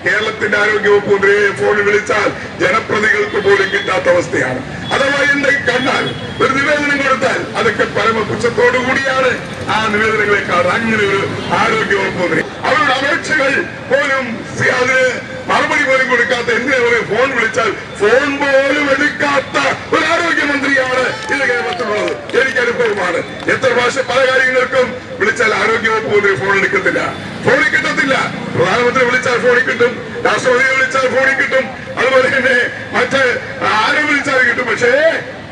കേരളത്തിന്റെ ആരോഗ്യവകുപ്പ് മന്ത്രിയെ ഫോണിൽ വിളിച്ചാൽ ജനപ്രതികൾക്ക് പോലും കിട്ടാത്ത അവസ്ഥയാണ്. അഥവാ എന്തെങ്കിലും കണ്ടാൽ ഒരു നിവേദനം കൊടുത്താൽ അതൊക്കെ പരമപുച്ഛത്തോടു കൂടിയാണ് ആ നിവേദനങ്ങളെ കാണുന്നത്. അങ്ങനെ ഒരു ആരോഗ്യവകുപ്പ് മന്ത്രി അവരുടെ അപേക്ഷകൾ പോലും അതിന് മറുപടി പോലും കൊടുക്കാത്ത, എന്തിനാ ഫോൺ വിളിച്ചാൽ ഫോൺ പോലും എടുക്കാത്ത ഒരു ആരോഗ്യമന്ത്രിയാണ് ഇത് കേരളത്തിലുള്ളത്. എനിക്ക് അനുഭവമാണ്. എത്ര പ്രാവശ്യം പല കാര്യങ്ങൾക്കും വിളിച്ചാൽ ആരോഗ്യവകുപ്പ് മന്ത്രി ഫോൺ എടുക്കത്തില്ല, ഫോണിൽ കിട്ടത്തില്ല. പ്രധാനമന്ത്രി വിളിച്ചാൽ ഫോണിൽ കിട്ടും, രാഷ്ട്രപതിയെ വിളിച്ചാൽ ഫോണിൽ കിട്ടും, അതുപോലെ തന്നെ മറ്റ് ആരും വിളിച്ചാൽ കിട്ടും. പക്ഷേ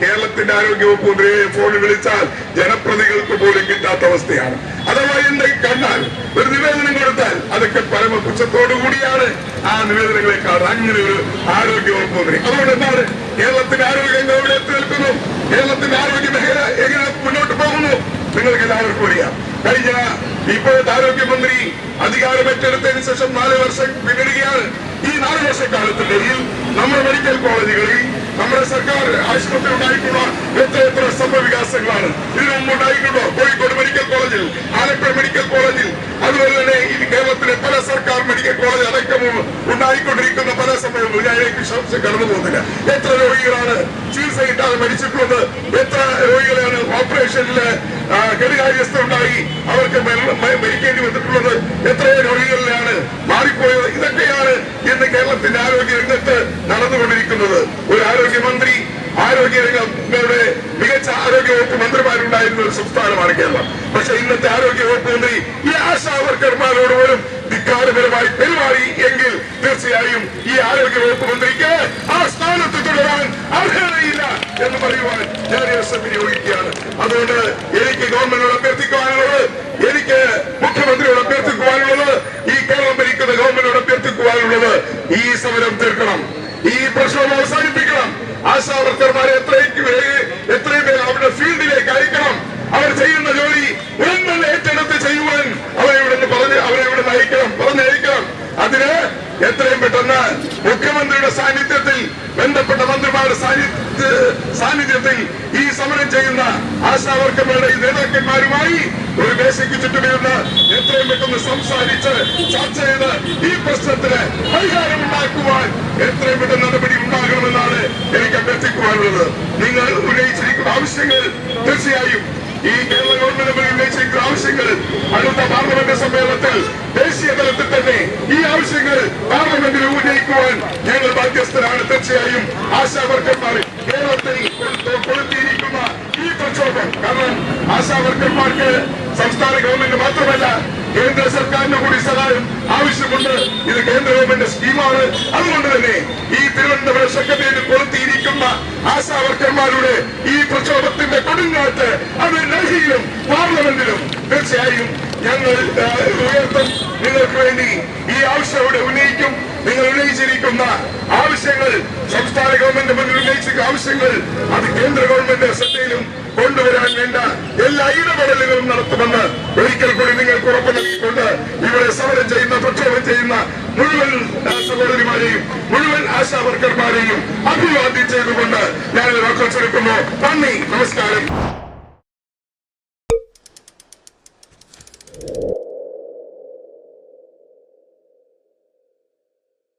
കേരളത്തിന്റെ ആരോഗ്യവകുപ്പ് മന്ത്രിയെ ഫോണിൽ വിളിച്ചാൽ ജനപ്രതികൾക്ക് പോലും കിട്ടാത്ത അവസ്ഥയാണ്. അഥവാ എന്തെങ്കിലും കണ്ടാൽ ഒരു നിവേദനം കൊടുത്താൽ അതൊക്കെ പരമപുച്ഛത്തോടു കൂടിയാണ് ആ നിവേദനങ്ങളെ കാണുന്നത്. അങ്ങനെ ഒരു ആരോഗ്യവകുപ്പ് മന്ത്രി. അതുകൊണ്ട് എന്താണ് കേരളത്തിന്റെ ആരോഗ്യം എവിടെ എത്തി നിൽക്കുന്നു, കേരളത്തിന്റെ ആരോഗ്യ മേഖല എങ്ങനെ മുന്നോട്ട് പോകുന്നു നിങ്ങൾക്ക് എല്ലാവർക്കും അറിയാം. കഴിഞ്ഞ ഇപ്പോഴത്തെ ആരോഗ്യമന്ത്രി അധികാരമേറ്റെടുത്തതിന് ശേഷം 4 വർഷം പിന്നിടുകയാണ്. ഈ 4 വർഷക്കാലത്തിനിടയിൽ നമ്മുടെ മെഡിക്കൽ കോളേജുകളിൽ നമ്മുടെ സർക്കാർ ആശുപത്രി ഉണ്ടായിട്ടുള്ള എത്ര സംഭവ വികാസങ്ങളാണ് ഇതിനു മുമ്പ് ഉണ്ടായിട്ടുണ്ടോ? കോഴിക്കോട് മെഡിക്കൽ കോളേജിൽ, ആലപ്പുഴ മെഡിക്കൽ കോളേജിൽ, അതുപോലെ തന്നെ ഈ കേരളത്തിലെ പല സർക്കാർ മെഡിക്കൽ കോളേജ് അടക്കം ഉണ്ടായിക്കൊണ്ടിരിക്കുന്ന പല സംഭവങ്ങൾ ഞാൻ വിശ്വാസം കടന്നു പോകുന്നില്ല. എത്ര രോഗികളാണ് ചികിത്സ കിട്ടാതെ മരിച്ചിട്ടുള്ളത്? എത്ര രോഗികളാണ് ഓപ്പറേഷനിൽ കെടുകാര്യസ്ഥ ഉണ്ടായി അവർക്ക് മരിക്കേണ്ടി വന്നിട്ടുള്ളത്? എത്രയോ രോഗികളിലാണ് മാറിപ്പോയത്? ഇതൊക്കെയാണ് ഇന്ന് കേരളത്തിന്റെ ആരോഗ്യ രംഗത്ത് നടന്നുകൊണ്ടിരിക്കുന്നത്. ഒരു ആരോഗ്യമന്ത്രി, ആരോഗ്യരംഗങ്ങളുടെ മികച്ച ആരോഗ്യവകുപ്പ് മന്ത്രിമാരുണ്ടായിരുന്ന ഒരു സംസ്ഥാനമാണ് കേരളം. പക്ഷെ ഇന്നത്തെ ആരോഗ്യവകുപ്പ് മന്ത്രി ഈ ആശാ വർക്കർമാരോട് പോലും ധിക്കാരപരമായി പെരുമാറി എങ്കിൽ തീർച്ചയായും ഈ ആരോഗ്യവകുപ്പ് മന്ത്രിക്ക് ആ സ്ഥാനത്ത് തുടരാൻ അർഹതയില്ല എന്ന് പറയുവാൻ ഞാൻ അവസരം വിനിയോഗിക്കുകയാണ്. അതുകൊണ്ട് എനിക്ക് ഗവൺമെന്റിനോട് അഭ്യർത്ഥിക്കുവാനുള്ളത്, എനിക്ക് മുഖ്യമന്ത്രിയോട് അഭ്യർത്ഥിക്കുവാനുള്ളത്, ഈ കേരളം ഭരിക്കുന്ന ഗവൺമെന്റിനോട് അഭ്യർത്ഥിക്കുവാനുള്ളത്, ഈ സമരം തീർക്കണം, ഈ പ്രശ്നം അവസാനിപ്പിക്കണം. ആശാ വർക്കർമാരെ എത്രയും പേര് അവരുടെ ഫീൽഡിലേക്ക് അയക്കണം. അവർ ചെയ്യുന്ന ജോലി ഉടൻ ഏറ്റെടുത്ത് ചെയ്യുവാൻ അവരെ ഇവിടെ പറഞ്ഞയക്കണം. അതിന് എത്രയും പെട്ടെന്ന് മുഖ്യമന്ത്രിയുടെ സാന്നിധ്യത്തിൽ, ബന്ധപ്പെട്ട മന്ത്രിമാരുടെ സാന്നിധ്യത്തിൽ ഈ സമരം ചെയ്യുന്ന ആശാ വർക്കർമാരുടെ ഈ നേതാക്കന്മാരുമായി ഒരു മേശയ്ക്ക് ചുറ്റുമിരുന്ന് എത്രയും പെട്ടെന്ന് സംസാരിച്ച് ചർച്ച ചെയ്ത് ഈ പ്രശ്നത്തിന് പരിഹാരമുണ്ടാക്കുവാൻ എത്രയും പെട്ടെന്ന് നടപടി ഉണ്ടാകണമെന്നാണ് എനിക്ക് അഭ്യർത്ഥിക്കുവാനുള്ളത്. നിങ്ങൾ ഉന്നയിച്ചിരിക്കുന്ന ആവശ്യങ്ങൾ തീർച്ചയായും ഈ കേരള ഗവൺമെന്റ് ഉന്നയിച്ചിരിക്കുന്ന ആവശ്യങ്ങൾ അടുത്ത പാർലമെന്റ് സമ്മേളനത്തിൽ ദേശീയ തലത്തിൽ തന്നെ ഈ ആവശ്യങ്ങൾ പാർലമെന്റിൽ ഉന്നയിക്കുവാൻ ഞങ്ങൾ ബാധ്യസ്ഥരാണ്. തീർച്ചയായും ആശാ വർക്കർമാർ കേരളത്തിൽ കൊളുത്തിയിരിക്കുന്ന ഈ പ്രക്ഷോഭം, കാരണം ആശാ വർക്കർമാർക്ക് സംസ്ഥാന ഗവൺമെന്റ് മാത്രമല്ല കേന്ദ്ര സർക്കാരിന്റെ കൂടി സഹായം ആവശ്യമുണ്ട്. ഇത് കേന്ദ്ര ഗവൺമെന്റ് സ്കീമാണ്. അതുകൊണ്ട് തന്നെ ഈ തിരുവനന്തപുരം സെക്രട്ടേറിയറ്റ് കൊളുത്തിയിരിക്കുന്ന ആശാ വർക്കർമാരുടെ ഈ പ്രക്ഷോഭത്തിന്റെ കൊടുങ്കാറ്റ് അത് ഡൽഹിയിലും പാർലമെന്റിലും തീർച്ചയായും ഞങ്ങൾ ഉയർത്തും. നിങ്ങൾക്ക് വേണ്ടി ഈ ആവശ്യം ഇവിടെ ഉന്നയിക്കും. നിങ്ങൾ ഉന്നയിച്ചിരിക്കുന്ന ആവശ്യങ്ങൾ, സംസ്ഥാന ഗവൺമെന്റ് മുന്നിൽ ഉന്നയിച്ചിരിക്കുന്ന ആവശ്യങ്ങൾ അത് കേന്ദ്ര ഗവൺമെന്റ് ശ്രദ്ധയിലും കൊണ്ടുവരാൻ വേണ്ട എല്ലാ ഇടപെടലുകളും നടത്തുമെന്ന് ഒരിക്കൽ കൂടി നിങ്ങൾക്ക് ഉറപ്പ് നൽകിക്കൊണ്ട് ഇവിടെ സമരം ചെയ്യുന്ന, പ്രക്ഷോഭം ചെയ്യുന്ന മുഴുവൻ സഹോദരിമാരെയും മുഴുവൻ ആശാ വർക്കർമാരെയും അഭിവാദ്യം ചെയ്തുകൊണ്ട് ഞാൻ വാക്കുകൾ ചുരുക്കുന്നു. നന്ദി, നമസ്കാരം.